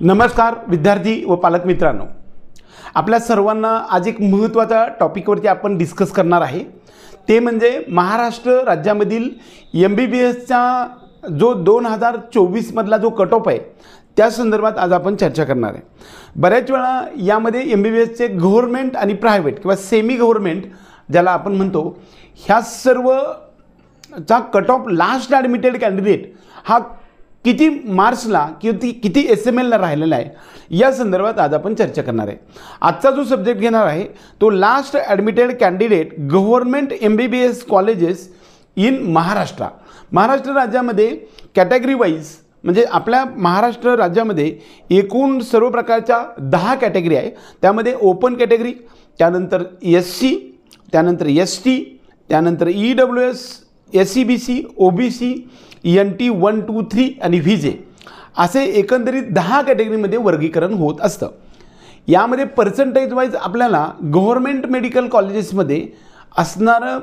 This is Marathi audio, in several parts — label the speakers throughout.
Speaker 1: नमस्कार विद्यार्थी व पालक मित्रांनो, आपल्या सर्वांना आज एक महत्त्वाच्या टॉपिकवरती आपण डिस्कस करणार आहे। ते म्हणजे महाराष्ट्र राज्यामधील MBBSचा जो 2024 मधला जो कट ऑफ आहे त्या संदर्भात आज आपण चर्चा करणार आहे। बऱ्याच वेळा यामध्ये MBBSचे गव्हर्नमेंट आणि प्रायव्हेट किंवा सेमी गव्हर्नमेंट ज्याला आपण म्हणतो, ह्या सर्वचा cut off last admitted candidate हा किती मार्क्सला किती SMLला राहिलेला आहे या संदर्भात आज आपण चर्चा करणार आहे। आजचा जो सब्जेक्ट घेणार आहे तो last admitted candidate government MBBS colleges in Maharashtra. Maharashtra राज्यामध्ये कॅटेगरी वाईज म्हणजे आपल्या महाराष्ट्र राज्यामध्ये एकूण सर्व प्रकारच्या 10 कॅटेगरी आहे। त्यामध्ये ओपन कॅटेगरी, त्यानंतर SC, त्यानंतर ST, त्यानंतर EWS, SCBC, OBC, NT 1, 2, 3 आणि VJ असे एकंदरीत 10 कॅटेगरीमध्ये वर्गीकरण होत असतं। यामध्ये पर्सेंटेज वाईज आपल्याला गव्हर्नमेंट मेडिकल कॉलेजेसमध्ये असणारं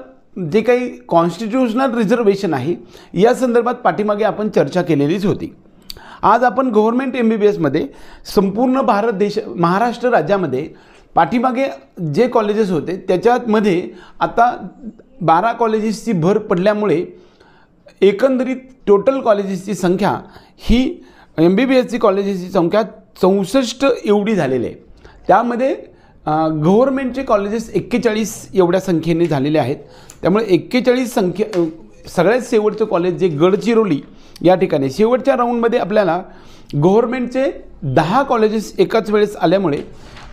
Speaker 1: जे काही कॉन्स्टिट्यूशनल रिझर्वेशन आहे या संदर्भात पाठीमागे आपण चर्चा केलेलीच होती। आज आपण गव्हर्नमेंट MBBSमध्ये संपूर्ण भारत देश महाराष्ट्र राज्यामध्ये पाठीमागे जे कॉलेजेस होते त्याच्यामध्ये आता 12 कॉलेजेसची भर पडल्यामुळे एकंदरीत टोटल कॉलेजेसची संख्या ही MBBSची कॉलेजेसची संख्या 64 एवढी झालेली आहे। त्यामध्ये गव्हर्नमेंटचे कॉलेजेस 41 एवढ्या संख्येने झालेले आहेत। त्यामुळे 41 सगळ्यात शेवटचं कॉलेज जे गडचिरोली या ठिकाणी शेवटच्या राऊंडमध्ये आपल्याला गव्हर्नमेंटचे 10 कॉलेजेस एकाच वेळेस आल्यामुळे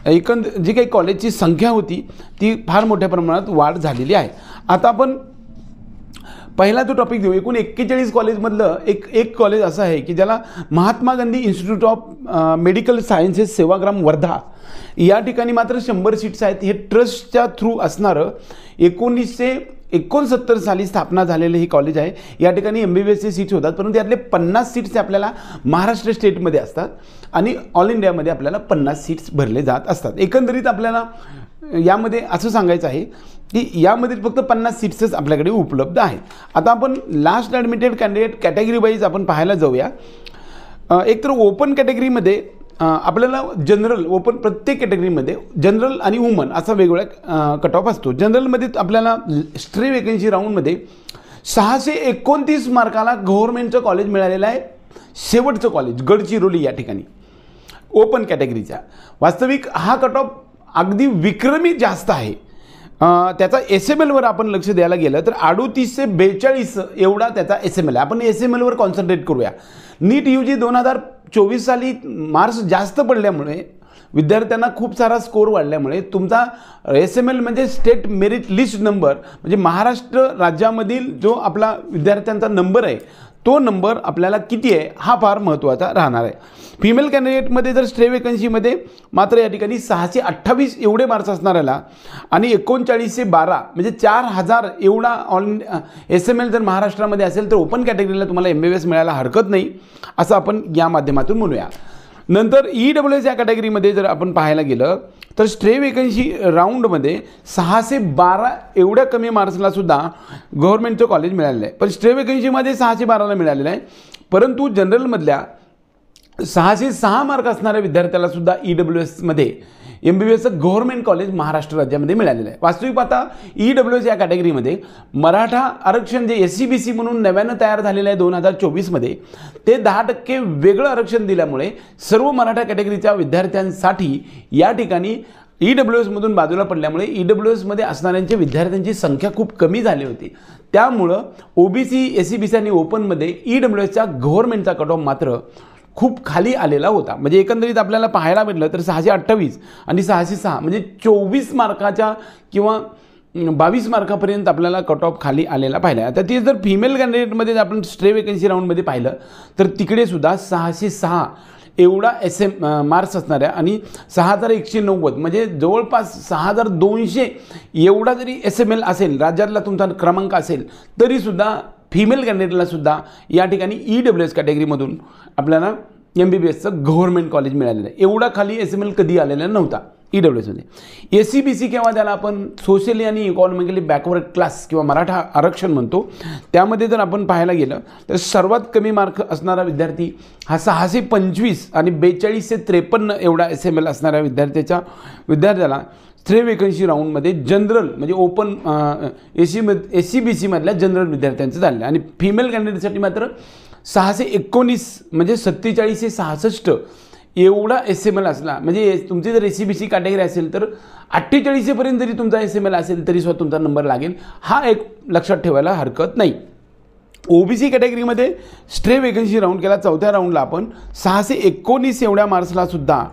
Speaker 1: जी काही कॉलेजची संख्या होती ती फार मोठ्या प्रमाणात वाढ झालेली आहे। आता आपण पहिला जो टॉपिक देऊ, एकूण 41 कॉलेजमधलं एक कॉलेज असं आहे की ज्याला Mahatma Gandhi institute of medical sciences Sevagram Wardha या ठिकाणी मात्र 100 सीट्स आहेत। हे ट्रस्टच्या थ्रू असणारं 1969 साली स्थापना झालेलं हे कॉलेज आहे। या ठिकाणी MBBSचे सीट्स होतात, परंतु त्यातले 50 सीट्स आपल्याला महाराष्ट्र स्टेटमध्ये असतात आणि ऑल इंडियामध्ये आपल्याला 50 सीट्स भरले जात असतात। एकंदरीत आपल्याला यामध्ये असं सांगायचं आहे की यामध्ये फक्त 50 सीट्सच आपल्याकडे उपलब्ध आहेत। आता आपण last admitted candidate category wise आपण पाहायला जाऊया। एकतर ओपन कॅटेगरीमध्ये आपल्याला जनरल ओपन प्रत्येक कॅटेगरीमध्ये जनरल आणि वुमन असा वेगवेगळा कट ऑफ असतो। जनरलमध्ये आपल्याला स्ट्रे वेकन्सी राऊंडमध्ये 629 मार्काला गव्हर्नमेंटचं कॉलेज मिळालेलं आहे। शेवटचं कॉलेज गडचिरोली या ठिकाणी ओपन कॅटेगरीचा वास्तविक हा कट ऑफ अगदी विक्रमी जास्त आहे। त्याचा SMLवर आपण लक्ष द्यायला गेलं तर 38 ते 42 एवढा त्याचा SML आहे। आपण SMLवर कॉन्सन्ट्रेट करूया। नीट UG 2024 साली मार्क्स जास्त पडल्यामुळे विद्यार्थ्यांना खूप सारा स्कोर वाढल्यामुळे तुमचा SML म्हणजे स्टेट मेरिट लिस्ट नंबर म्हणजे महाराष्ट्र राज्यामधील जो आपला विद्यार्थ्यांचा नंबर आहे तो नंबर आपल्याला किती आहे हा फार महत्त्वाचा राहणार आहे। फिमेल कॅन्डिडेटमध्ये जर स्ट्रे वेकन्सीमध्ये मात्र या ठिकाणी 628 एवढे मार्क्स असणाऱ्याला आणि 3912 म्हणजे 4000 एवढा ऑल SML जर महाराष्ट्रामध्ये असेल तर ओपन कॅटेगरीला तुम्हाला MBBS मिळायला हरकत नाही असं आपण या माध्यमातून म्हणूया। नंतर EWS या कॅटेगरीमध्ये जर आपण पाहायला गेलं तर स्ट्रे वेकन्सी राऊंडमध्ये 612 एवढ्या कमी मार्क्सला सुद्धा गव्हर्नमेंटचं कॉलेज मिळालेलं आहे। पण स्ट्रे वेकन्सीमध्ये 612ला मिळालेलं आहे, परंतु जनरलमधल्या 606 मार्क असणाऱ्या विद्यार्थ्याला सुद्धा EWSमध्ये MBBSचं गव्हर्नमेंट कॉलेज महाराष्ट्र राज्यामध्ये मिळालेलं आहे। वास्तविक आता EWS या कॅटेगरीमध्ये मराठा आरक्षण जे SCBC म्हणून नव्यानं तयार झालेलं आहे 2024मध्ये ते 10% वेगळं आरक्षण दिल्यामुळे सर्व मराठा कॅटेगरीच्या विद्यार्थ्यांसाठी या ठिकाणी EWSमधून बाजूला पडल्यामुळे EWSमध्ये असणाऱ्यांच्या विद्यार्थ्यांची संख्या खूप कमी झाली होती। त्यामुळं OBC, SCBC आणि ओपनमध्ये EWSच्या गव्हर्नमेंटचा कट ऑफ मात्र खूप खाली आलेला होता। म्हणजे एकंदरीत आपल्याला पाहायला भेटलं तर 628 आणि 606 म्हणजे 24 मार्काच्या किंवा 22 मार्कापर्यंत आपल्याला कट ऑफ खाली आलेला पाहिला। आता ते जर फिमेल कॅन्डिडेटमध्ये आपण स्ट्रे वेकन्सी राऊंडमध्ये पाहिलं तर तिकडे सुद्धा 606 एवढा मार्क्स असणाऱ्या आणि 6190 म्हणजे जवळपास 6200 एवढा जरी SML असेल, राज्यातला तुमचा क्रमांक असेल तरीसुद्धा फिमेल कॅन्डिडेटला सुद्धा या ठिकाणी EWS कॅटेगरीमधून आपल्याला MBBSचं गव्हर्नमेंट कॉलेज मिळालेलं आहे। एवढा खाली SML कधी आलेला नव्हता। EWSमध्ये. SCBC किंवा त्याला आपण सोशली आणि इकॉनॉमिकली बॅकवर्ड क्लास किंवा मराठा आरक्षण म्हणतो, त्यामध्ये जर आपण पाहायला गेलं तर सर्वात कमी मार्क असणारा विद्यार्थी हा 625 आणि 4253 एवढा SML असणाऱ्या विद्यार्थ्याला स्ट्रे वेकन्सी राऊंडमध्ये जनरल म्हणजे ओपन SCBC मधल्या जनरल विद्यार्थ्यांचं झालं. आणि फिमेल कॅन्डिडेटसाठी मात्र 619 म्हणजे 4766 एवढा SML असला, म्हणजे तुमची जर SCBC कॅटेगरी असेल तर 48 पर्यंत जरी तुमचा SML असेल तरी सुद्धा तुमचा नंबर लागेल. हा एक लक्षात ठेवायला हरकत नाही. OBC कॅटेगरीमध्ये स्ट्रे वेकन्सी राऊंड केला, चौथ्या राऊंडला आपण 619 एवढ्या मार्क्सला सुद्धा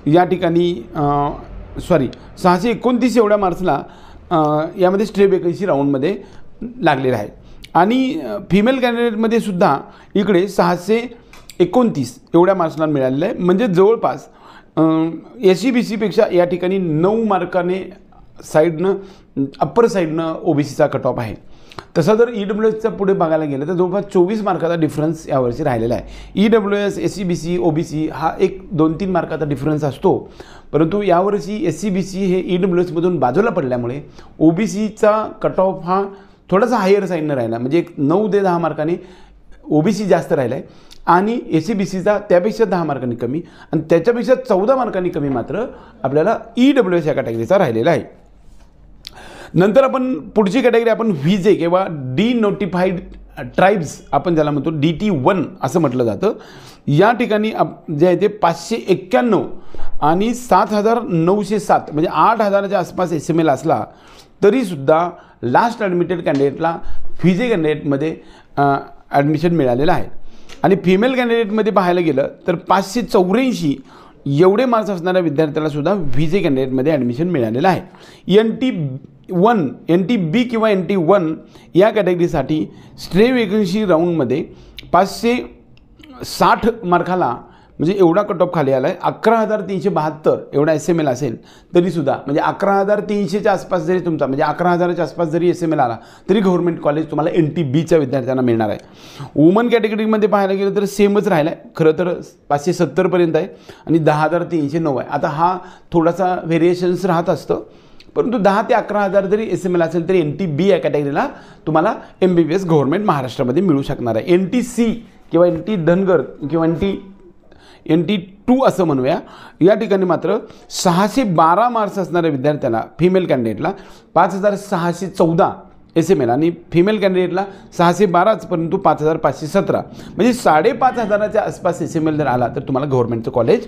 Speaker 1: या ठिकाणी 629 एवढ्या मार्क्सला यामध्ये स्ट्रे वेकन्सी राऊंडमध्ये लागलेला आहे. आणि फिमेल कॅन्डिडेटमध्ये सुद्धा इकडे 629 एवढ्या मार्क्सला मिळालेलं आहे. म्हणजे जवळपास SCBCपेक्षा या ठिकाणी 9 मार्काने साईडनं अप्पर साईडनं OBCचा कट ऑफ आहे. तसा जर EWSचा पुढे बघायला गेलं तर जवळपास 24 मार्काचा डिफरन्स यावर्षी राहिलेला आहे. EWS, SCBC, OBC हा एक 2-3 मार्काचा डिफरन्स असतो, परंतु यावर्षी SCBC हे EWSमधून बाजूला पडल्यामुळे OBCचा कट ऑफ हा थोडासा हायर साईडनं राहिला, म्हणजे एक 9 ते 10 मार्कांनी OBC जास्त राहिला आहे आणि SCBCचा त्यापेक्षा 10 मार्कांनी कमी आणि त्याच्यापेक्षा 14 मार्कांनी कमी मात्र आपल्याला EWS या कॅटेगरीचा राहिलेला आहे. नंतर आपण पुढची कॅटेगरी आपण VJ किंवा डिनोटिफाईड ट्राईब्स आपण ज्याला म्हणतो DT1 असं म्हटलं जातं. या ठिकाणी जे आहे ते 591 आणि 7907 म्हणजे 8000च्या आसपास SML असला तरीसुद्धा लास्ट ॲडमिटेड कॅन्डिडेटला VJ कॅन्डिडेटमध्ये ॲडमिशन मिळालेलं आहे. आणि फिमेल कॅन्डिडेटमध्ये पाहायला गेलं तर 584 एवढे मार्क्स असणाऱ्या विद्यार्थ्याला सुद्धा VJ कॅन्डिडेटमध्ये ॲडमिशन मिळालेलं आहे. NTB किंवा NT1 या कॅटेगरीसाठी स्ट्रे वेकन्सी राऊंडमध्ये 560 मार्काला म्हणजे एवढा कट ऑफ खाली आला आहे. 11,372 एवढा SML असेल तरीसुद्धा म्हणजे 11,300च्या आसपास जरी तुमचा म्हणजे 11,000च्या आसपास जरी SML आला तरी गव्हर्नमेंट कॉलेज तुम्हाला NTBच्या विद्यार्थ्यांना मिळणार आहे. वुमन कॅटेगरीमध्ये पाहायला गेलं तर सेमच राहिला आहे, खरं तर 570पर्यंत आहे आणि 10,309 आहे. आता हा थोडासा व्हेरिएशन्स राहत असतं, परंतु 10 ते 11,000 जरी SML असेल तरी NTB या कॅटेगरीला तुम्हाला MBBS गव्हर्नमेंट महाराष्ट्रामध्ये मिळू शकणार आहे. NTC किंवा NT धनगर किंवा NT2 असं म्हणूया, या ठिकाणी मात्र 612 मार्क्स असणाऱ्या विद्यार्थ्याला फिमेल कॅन्डिडेटला 5,614 SML आणि फिमेल कॅन्डिडेटला 612च परंतु 5,517 म्हणजे 5,500च्या आसपास SML जर आला तर तुम्हाला गव्हर्नमेंटचं कॉलेज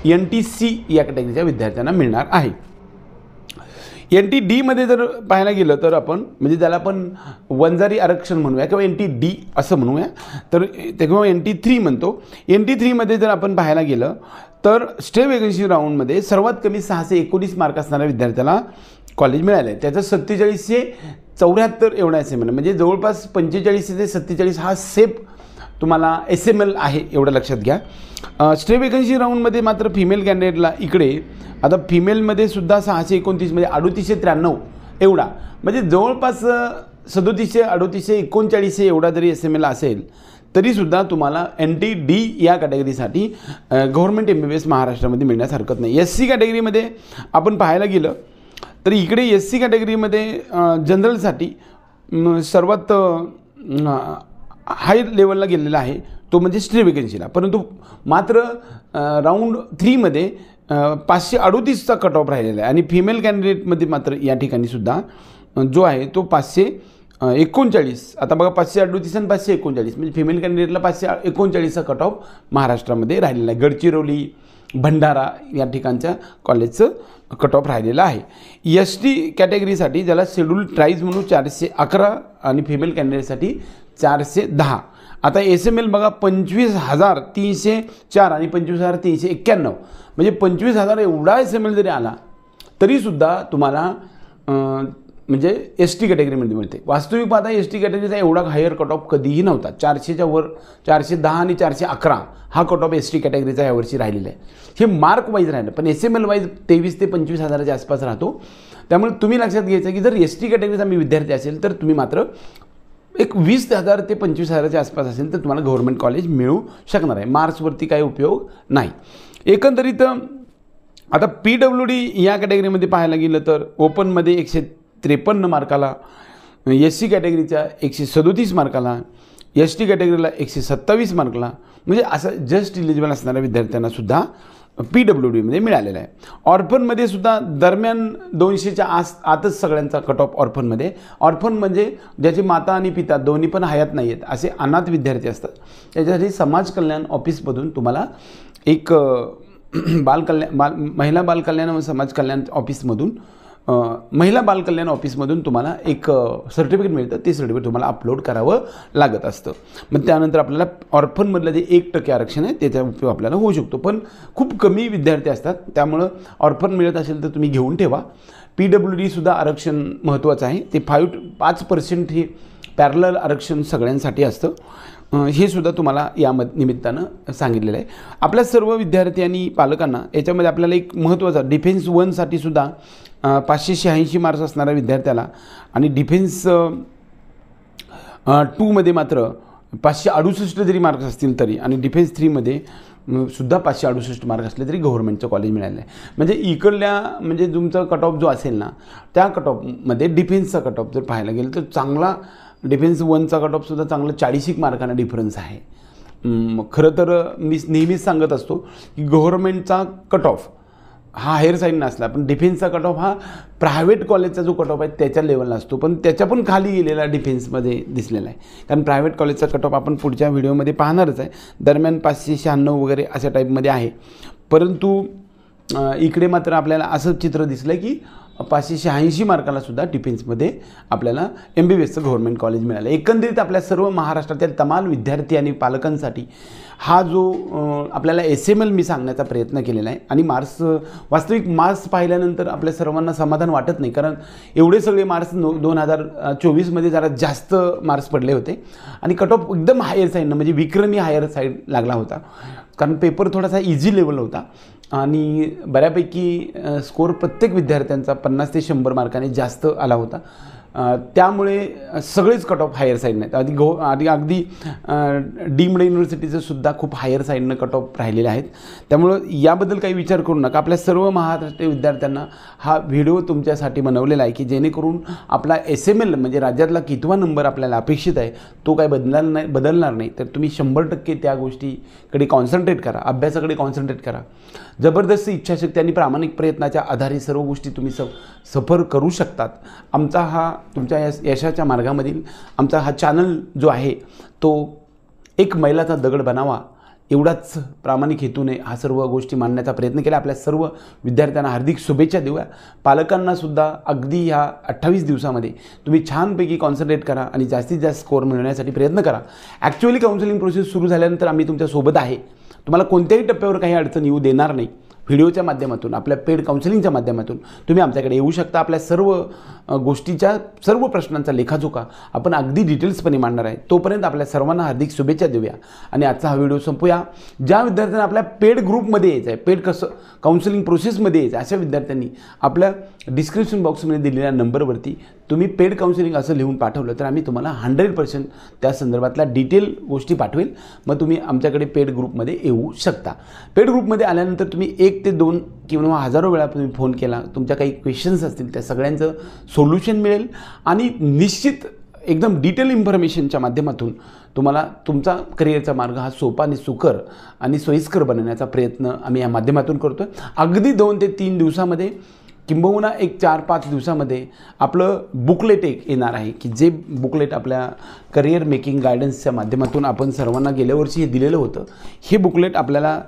Speaker 1: NTC या कॅटेगरीच्या विद्यार्थ्यांना मिळणार आहे. NTDमध्ये जर पाहायला गेलं तर आपण म्हणजे त्याला आपण वंजारी आरक्षण म्हणूया किंवा NTD असं म्हणूया तर ते किंवा NT3 म्हणतो. NT3मध्ये जर आपण पाहायला गेलं तर स्टे वेकन्सी राऊंडमध्ये सर्वात कमी 619 मार्क असणाऱ्या विद्यार्थ्याला कॉलेज मिळालं आहे. त्याचं 4774 एवढा SML म्हणजे जवळपास 45 ते 47 हा सेफ तुम्हाला SML आहे एवढं लक्षात घ्या. स्टे वेकन्सी राऊंडमध्ये मात्र फिमेल कॅन्डिडेटला इकडे आता फिमेलमध्ये सुद्धा 629 म्हणजे 3893 एवढा म्हणजे जवळपास 37, 38, 39 एवढा जरी SML असेल तरीसुद्धा तुम्हाला NTD या कॅटेगरीसाठी गव्हर्नमेंट MBBS महाराष्ट्रामध्ये मिळण्यास हरकत नाही. SC कॅटेगरीमध्ये आपण पाहायला गेलं तर इकडे SC कॅटेगरीमध्ये जनरलसाठी सर्वात हाय लेवलला गेलेला आहे तो म्हणजे स्ट्रे वेकन्सीला, परंतु मात्र राऊंड 3मध्ये 538चा कट ऑफ राहिलेला आहे आणि फिमेल कॅन्डिडेटमध्ये मात्र या ठिकाणी सुद्धा जो आहे तो 539 आता बघा 538 आणि 539 म्हणजे फिमेल कॅन्डिडेटला 539चा कट ऑफ महाराष्ट्रामध्ये राहिलेला आहे. गडचिरोली, भंडारा या ठिकाणच्या कॉलेजचं कट ऑफ राहिलेलं आहे. ST कॅटेगरीसाठी ज्याला शेड्यूल ट्राईब्स म्हणून 411 आणि फिमेल कॅन्डिडेटसाठी 410. आता SML बघा 25,304 आणि 25,391 म्हणजे 25,000 एवढा SML जरी आला तरीसुद्धा तुम्हाला म्हणजे ST कॅटेगरीमध्ये मिळते. वास्तविक पाहता ST कॅटेगरीचा एवढा हायर कट ऑफ कधीही नव्हता. 400च्या वर 410 आणि 411 हा कट ऑफ ST कॅटेगरीचा यावर्षी राहिलेला आहे. हे मार्क वाईज राहिलं पण SML वाईज 23 ते 25,000च्या आसपास राहतो. त्यामुळे तुम्ही लक्षात घ्यायचं की जर ST कॅटेगरीचा मी विद्यार्थी असेल तर तुम्ही मात्र एक 20,000 ते 25,000च्या आसपास असेल तर तुम्हाला गव्हर्नमेंट कॉलेज मिळू शकणार आहे. मार्क्सवरती काही उपयोग नाही. एकंदरीत आता PWD या कॅटेगरीमध्ये पाहायला गेलं तर ओपनमध्ये 153 मार्काला, SC कॅटेगरीच्या 137 मार्काला, ST कॅटेगरीला 127 मार्कला, म्हणजे असं जस्ट इलिजिबल असणाऱ्या विद्यार्थ्यांना सुद्धा PWDमध्ये मिळालेला आहे. ऑर्फनमध्ये सुद्धा दरम्यान 200च्या आतच सगळ्यांचा कट ऑफ ऑर्फनमध्ये. ऑर्फन म्हणजे ज्याची माता आणि पिता दोन्ही पण हयात नाही आहेत असे अनाथ विद्यार्थी असतात. त्याच्यासाठी समाज कल्याण ऑफिसमधून तुम्हाला एक महिला बालकल्याण व समाज कल्याण ऑफिसमधून महिला बालकल्याण ऑफिसमधून तुम्हाला एक सर्टिफिकेट मिळतं. ते सर्टिफिकेट तुम्हाला अपलोड करावं लागत असतं. मग त्यानंतर आपल्याला ऑर्फनमधलं जे 1% आरक्षण आहे त्याचा उपयोग आपल्याला होऊ शकतो. पण खूप कमी विद्यार्थी असतात, त्यामुळं ऑर्फन मिळत असेल तर तुम्ही घेऊन ठेवा. PWDसुद्धा आरक्षण महत्त्वाचं आहे. ते 5% हे पॅरलल आरक्षण सगळ्यांसाठी असतं. हे सुद्धा तुम्हाला या निमित्तानं सांगितलेलं आहे. आपल्या सर्व विद्यार्थी आणि पालकांना याच्यामध्ये आपल्याला एक महत्त्वाचा डिफेन्स 1साठी सुद्धा 586 मार्क्स असणाऱ्या विद्यार्थ्याला आणि डिफेन्स 2मध्ये मात्र 568 जरी मार्क्स असतील तरी आणि डिफेन्स 3मध्ये सुद्धा 568 मार्क असले तरी गव्हर्नमेंटचं कॉलेज मिळालं आहे. म्हणजे इकडल्या म्हणजे तुमचा कट ऑफ जो असेल ना त्या कट ऑफमध्ये डिफेन्सचा कट ऑफ जर पाहायला गेलं तर चांगला डिफेन्स 1चा कट ऑफसुद्धा चांगला 40 मार्कांना डिफरन्स आहे. खरं तर मी नेहमीच सांगत असतो की गव्हर्नमेंटचा कट ऑफ हा हायर साईड नसला, पण डिफेन्सचा कट ऑफ हा प्रायव्हेट कॉलेजचा जो कट ऑफ आहे त्याच्या लेवलला असतो. पण त्याच्या पण खाली गेलेला डिफेन्समध्ये दिसलेला आहे. कारण प्रायव्हेट कॉलेजचा कट ऑफ आपण पुढच्या व्हिडिओमध्ये पाहणारच आहे. दरम्यान 596 वगैरे अशा टाईपमध्ये आहे. परंतु इकडे मात्र आपल्याला असं चित्र दिसलं की 586 मार्काला सुद्धा डिफेन्समध्ये आपल्याला MBBSचं गव्हर्नमेंट कॉलेज मिळालं. एकंदरीत आपल्या सर्व महाराष्ट्रातील तमाम विद्यार्थी आणि पालकांसाठी हा जो आपल्याला SML मी सांगण्याचा प्रयत्न केलेला आहे. आणि वास्तविक मार्क्स पाहिल्यानंतर आपल्या सर्वांना समाधान वाटत नाही, कारण एवढे सगळे मार्क्स 2024मध्ये जरा जास्त मार्क्स पडले होते आणि कट ऑफ एकदम हायर साईडनं म्हणजे विक्रमी हायर साईड लागला होता. कारण पेपर थोडासा इझी लेवल होता आणि बऱ्यापैकी स्कोर प्रत्येक विद्यार्थ्यांचा 50 ते 100 मार्काने जास्त आला होता. त्यामुळे सगळेच कट ऑफ हायर साईडने अगदी डीम्ड युनिव्हर्सिटीचं सुद्धा खूप हायर साईडनं कट ऑफ राहिलेले आहेत. त्यामुळं याबद्दल काही विचार करू नका. आपल्या सर्व महाराष्ट्रीय विद्यार्थ्यांना हा व्हिडिओ तुमच्यासाठी बनवलेला आहे की जेणेकरून आपला SML म्हणजे राज्यातला कितवा नंबर आपल्याला अपेक्षित आहे तो काय बदलणार नाही. तर तुम्ही 100% त्या गोष्टीकडे कॉन्सन्ट्रेट करा, अभ्यासाकडे कॉन्सन्ट्रेट करा. जबरदस्त इच्छाशक्ती आणि प्रामाणिक प्रयत्नाच्या आधारे सर्व गोष्टी तुम्ही सफर करू शकतात. आमचा हा तुमच्या यशाच्या मार्गामधील आमचा हा चॅनल जो आहे तो एक मैलाचा दगड बनावा एवढाच प्रामाणिक हेतूने हा सर्व गोष्टी मांडण्याचा प्रयत्न केला. आपल्या सर्व विद्यार्थ्यांना हार्दिक शुभेच्छा देऊया. पालकांनासुद्धा अगदी ह्या 28 दिवसामध्ये तुम्ही छानपैकी कॉन्सन्ट्रेट करा आणि जास्तीत जास्त स्कोअर मिळवण्यासाठी प्रयत्न करा. ॲक्च्युअली काउन्सिलिंग प्रोसेस सुरू झाल्यानंतर आम्ही तुमच्यासोबत आहे. तुम्हाला कोणत्याही टप्प्यावर काही अडचण येऊ देणार नाही. व्हिडिओच्या माध्यमातून आपल्या पेड काउन्सिलिंगच्या माध्यमातून तुम्ही आमच्याकडे येऊ शकता. आपल्या सर्व गोष्टीच्या सर्व प्रश्नांचा लेखाजोखा आपण अगदी डिटेल्सपणे मांडणार आहे. तोपर्यंत आपल्या सर्वांना हार्दिक शुभेच्छा देऊया आणि आजचा हा व्हिडिओ संपूया. ज्या विद्यार्थ्यांना आपल्या पेड ग्रुपमध्ये यायचं आहे, पेड काउन्सिलिंग प्रोसेसमध्ये यायचं आहे, अशा विद्यार्थ्यांनी आपल्या डिस्क्रिप्शन बॉक्समध्ये दिलेल्या नंबरवरती तुम्ही पेड काउन्सिलिंग असं लिहून पाठवलं तर आम्ही तुम्हाला 100% त्या संदर्भातल्या डिटेल गोष्टी पाठवेल. मग तुम्ही आमच्याकडे पेड ग्रुपमध्ये येऊ शकता. पेड ग्रुपमध्ये आल्यानंतर तुम्ही 1 ते 2 किंवा हजारो वेळा तुम्ही फोन केला, तुमच्या काही क्वेश्चन्स असतील त्या सगळ्यांचं सोल्युशन मिळेल आणि निश्चित एकदम डिटेल इन्फॉर्मेशनच्या माध्यमातून तुम्हाला तुमचा करिअरचा मार्ग हा सोपा आणि सुकर आणि सोयीस्कर बनवण्याचा प्रयत्न आम्ही या माध्यमातून करतो आहे. अगदी 2 ते 3 दिवसामध्ये किंबहुना एक 4-5 दिवसामध्ये आपलं बुकलेट एक येणार आहे की जे बुकलेट आपल्या करिअर मेकिंग गायडन्सच्या माध्यमातून आपण सर्वांना गेल्या वर्षी हे दिलेलं होतं. हे बुकलेट आपल्याला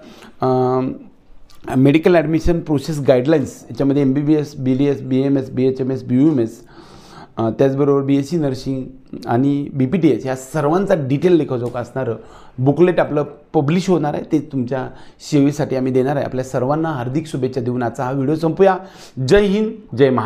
Speaker 1: मेडिकल ॲडमिशन प्रोसेस गाईडलाईन्स याच्यामध्ये MBBS, BDS, BAMS, BHMS, BUMS त्याचबरोबर BSc नर्सिंग आणि BPTH या सर्वांचा डिटेल लेखाजोखा असणारं बुकलेट आपलं पब्लिश होणार आहे. ते तुमच्या सेवेसाठी आम्ही देणार आहे. आपल्या सर्वांना हार्दिक शुभेच्छा देऊन आजचा हा व्हिडिओ संपूया. जय हिंद, जय महाराष्ट्र.